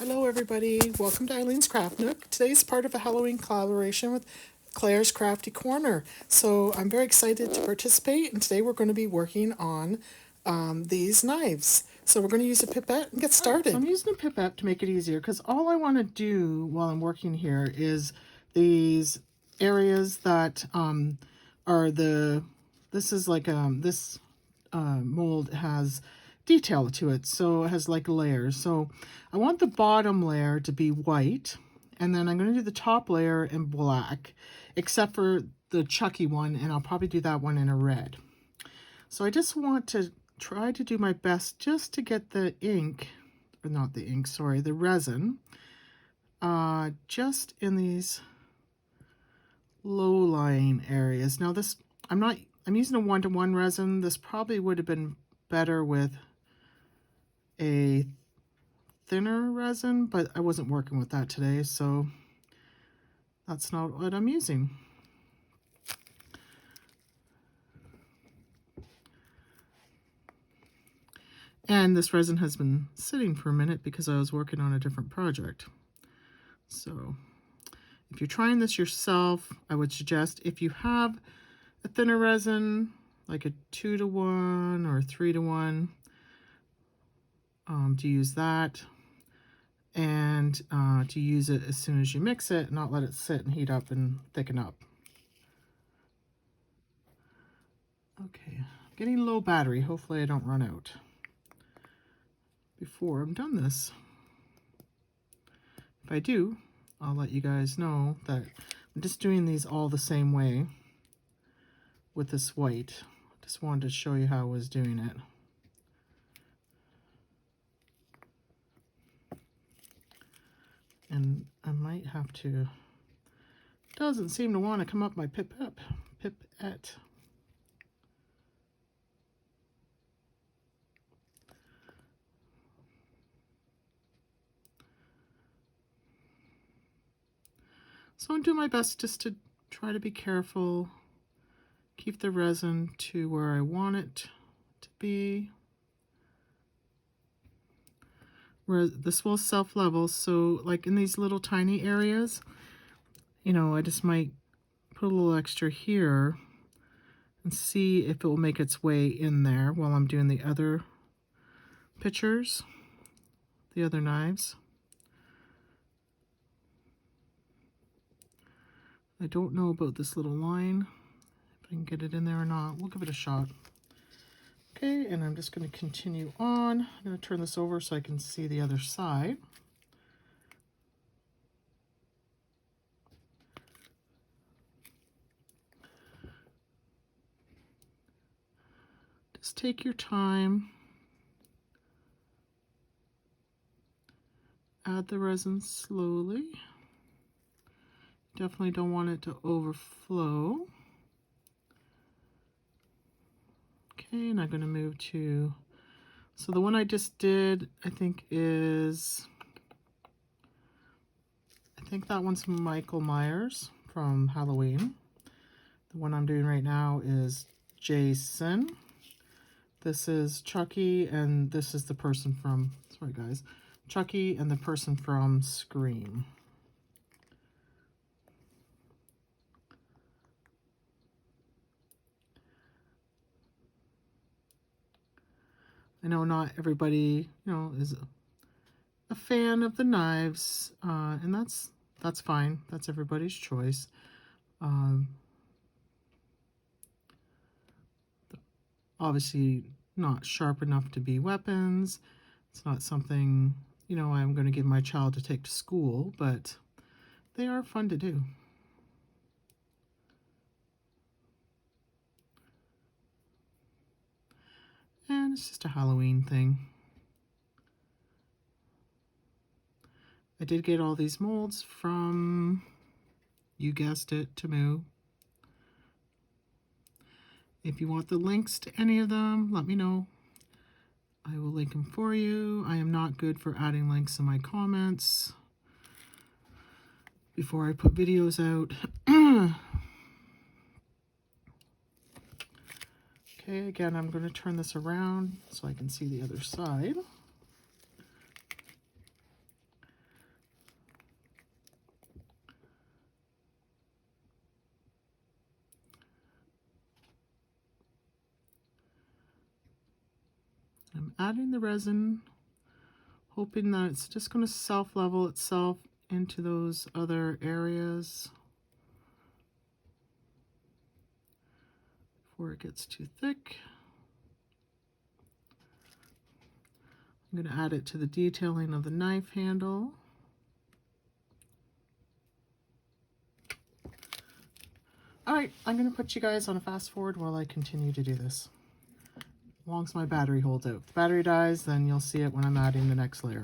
Hello everybody, welcome to Eileen's Craft Nook. Today's part of a Halloween collaboration with Claire's Crafty Corner. So I'm very excited to participate, and today we're going to be working on these knives. So we're going to use a pipette and get started. So I'm using a pipette to make it easier because all I want to do while I'm working here is these areas that are this is like this mold has detail to it, so it has like layers. So I want the bottom layer to be white, and then I'm going to do the top layer in black, except for the Chucky one, and I'll probably do that one in a red. So I just want to try to do my best just to get the ink, or not the ink, sorry, the resin, just in these low-lying areas. Now this, I'm using a 1-to-1 resin. This probably would have been better with a thinner resin, but I wasn't working with that today, so that's not what I'm using. And this resin has been sitting for a minute because I was working on a different project. So if you're trying this yourself, I would suggest, if you have a thinner resin, like a 2-to-1 or 3-to-1, to use that, and to use it as soon as you mix it, not let it sit and heat up and thicken up. Okay, getting low battery. Hopefully I don't run out before I'm done this. If I do, I'll let you guys know that I'm just doing these all the same way with this white. Just wanted to show you how I was doing it. And I might have to, doesn't seem to want to come up my pipette. So I'm doing my best just to try to be careful, keep the resin to where I want it to be. Where this will self-level, so like in these little tiny areas, you know, I just might put a little extra here and see if it will make its way in there while I'm doing the other pictures, the other knives. I don't know about this little line, if I can get it in there or not. We'll give it a shot. Okay, and I'm just going to continue on. I'm going to turn this over so I can see the other side. Just take your time. Add the resin slowly. Definitely don't want it to overflow. Okay, and I'm going to move to, so the one I just did, I think that one's Michael Myers from Halloween. The one I'm doing right now is Jason. This is Chucky, and this is the person from, sorry guys, Chucky and the person from Scream. I know not everybody, you know, is a fan of the knives, and that's fine. That's everybody's choice. Obviously not sharp enough to be weapons. It's not something, you know, I'm going to give my child to take to school, but they are fun to do. And it's just a Halloween thing. I did get all these molds from, you guessed it, Temu. If you want the links to any of them, let me know. I will link them for you. I am not good for adding links in my comments before I put videos out. Okay, again, I'm going to turn this around so I can see the other side. I'm adding the resin, hoping that it's just going to self-level itself into those other areas before it gets too thick. I'm going to add it to the detailing of the knife handle. All right, I'm going to put you guys on a fast forward while I continue to do this. As long as my battery holds out. If the battery dies, then you'll see it when I'm adding the next layer.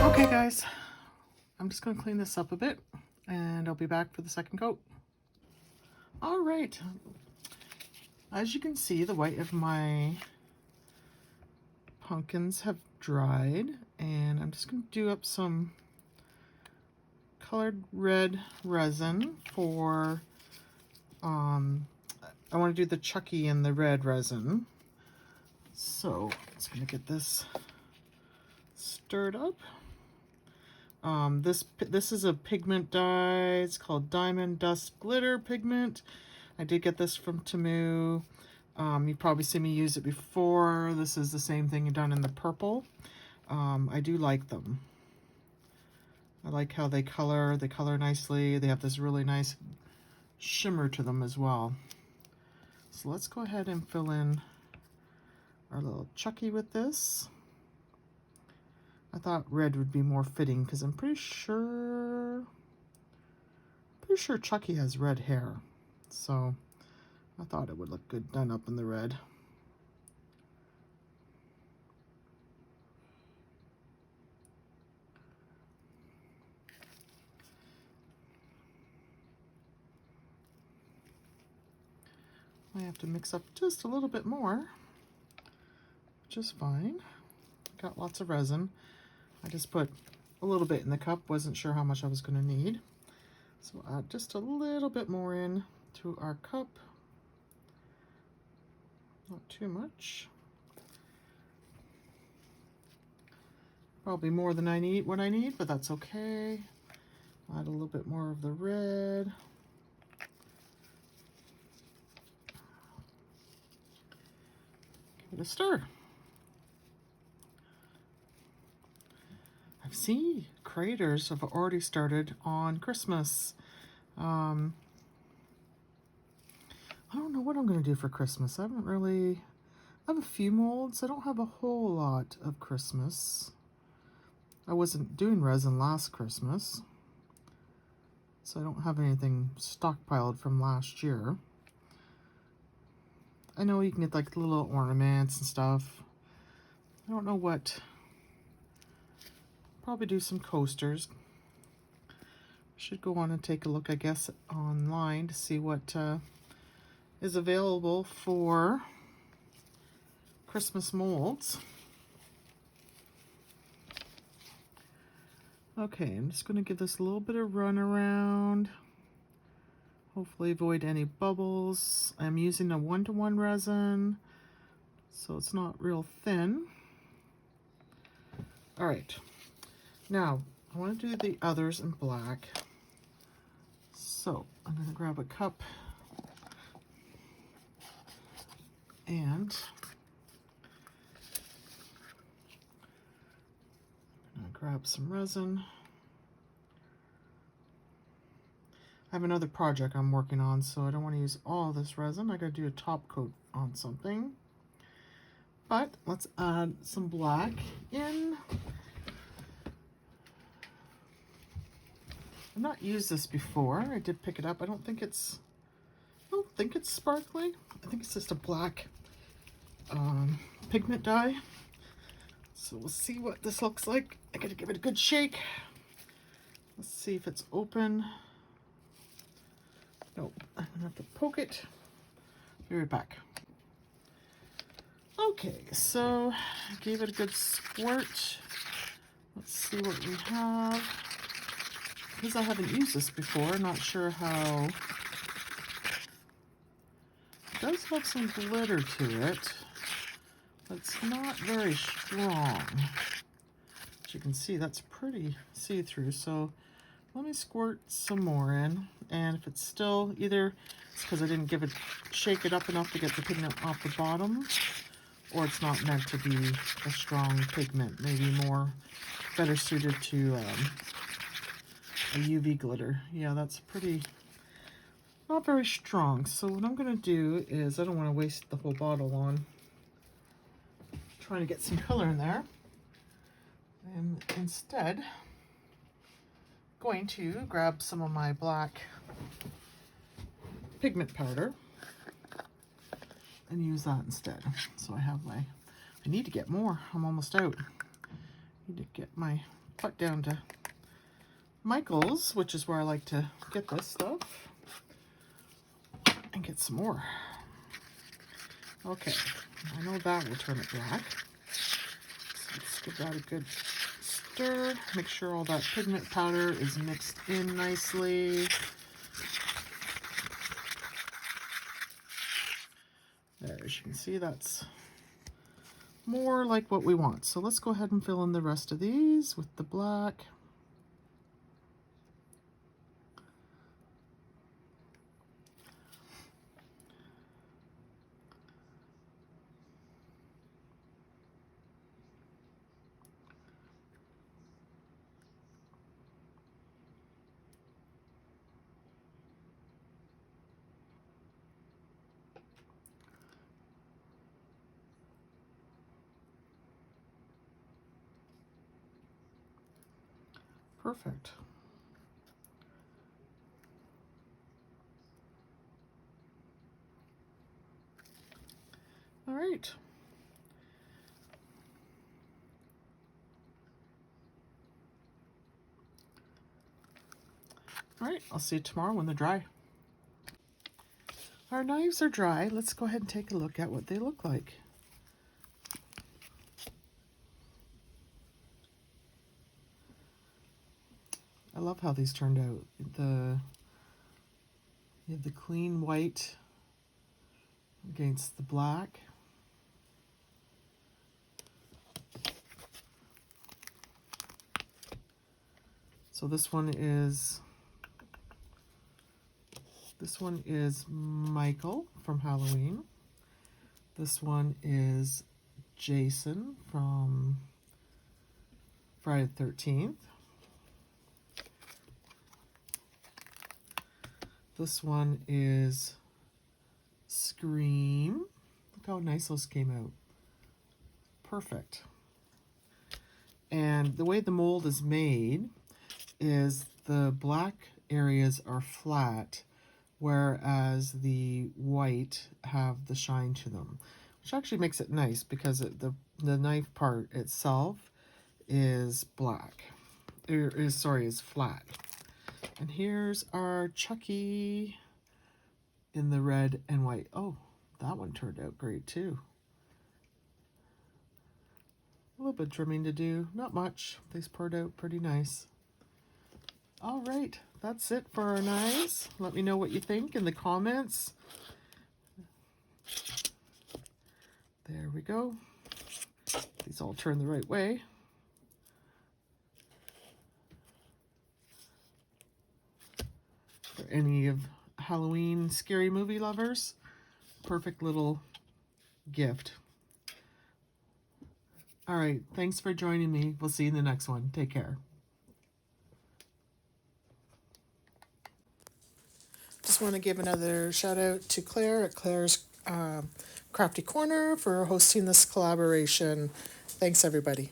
Okay guys, I'm just going to clean this up a bit and I'll be back for the second coat. All right, as you can see, the white of my pumpkins have dried, and I'm just going to do up some colored red resin for, I want to do the Chucky and the red resin. So I'm just going to get this stirred up. This is a pigment dye. It's called Diamond Dust Glitter Pigment. I did get this from Temu. You've probably seen me use it before. This is the same thing done in the purple. I do like them. I like how they color. They color nicely. They have this really nice shimmer to them as well. So let's go ahead and fill in our little Chucky with this. I thought red would be more fitting because I'm pretty sure Chucky has red hair. So I thought it would look good done up in the red. I have to mix up just a little bit more, which is fine. Got lots of resin. I just put a little bit in the cup, wasn't sure how much I was going to need. So add just a little bit more in to our cup. Not too much. Probably more than what I need, but that's okay. Add a little bit more of the red. Give it a stir. I've seen creators have already started on Christmas. I don't know what I'm going to do for Christmas. I have a few molds. I don't have a whole lot of Christmas. I wasn't doing resin last Christmas, so I don't have anything stockpiled from last year. I know you can get like little ornaments and stuff. I don't know what. Probably do some coasters. Should go on and take a look, I guess, online to see what is available for Christmas molds. Okay, I'm just going to give this a little bit of run around. Hopefully avoid any bubbles. I'm using a 1-to-1 resin, so it's not real thin. All right, now I want to do the others in black. So I'm going to grab a cup and I'm going to grab some resin. I have another project I'm working on, so I don't want to use all this resin. I got to do a top coat on something. But let's add some black in. I've not used this before. I did pick it up. I don't think it's sparkly. I think it's just a black pigment dye. So we'll see what this looks like. I gotta give it a good shake. Let's see if it's open. Nope, I'm gonna have to poke it. Be right back. Okay, so I gave it a good squirt. Let's see what we have. Because I haven't used this before, not sure how. It does have some glitter to it. It's not very strong. As you can see, that's pretty see-through. So let me squirt some more in. And if it's still either it's because I didn't shake it up enough to get the pigment off the bottom, or it's not meant to be a strong pigment, maybe better suited to a UV glitter. Yeah, that's not very strong. So what I'm gonna do is, I don't want to waste the whole bottle on trying to get some color in there, and instead going to grab some of my black pigment powder and use that instead. So I have I need to get more. I'm almost out. I need to get my butt down to Michael's, which is where I like to get this stuff, and get some more. Okay, I know that will turn it black. So let's give that a good stir. Make sure all that pigment powder is mixed in nicely. There, as you can see, that's more like what we want. So let's go ahead and fill in the rest of these with the black. Perfect. All right. All right, I'll see you tomorrow when they're dry. Our knives are dry. Let's go ahead and take a look at what they look like. I love how these turned out. You have the clean white against the black. So this one is Michael from Halloween. This one is Jason from Friday the 13th. This one is Scream. Look how nice those came out. Perfect. And the way the mold is made is the black areas are flat, whereas the white have the shine to them, which actually makes it nice because the knife part itself is black. Is flat. And here's our Chucky in the red and white. Oh, that one turned out great too. A little bit trimming to do, not much. These poured out pretty nice. All right, that's it for our knives. Let me know what you think in the comments. There we go. These all turn the right way. For any of Halloween scary movie lovers, perfect little gift. All right, thanks for joining me. We'll see you in the next one. Take care. Just want to give another shout out to Claire at Claire's Crafty Corner for hosting this collaboration. Thanks, everybody.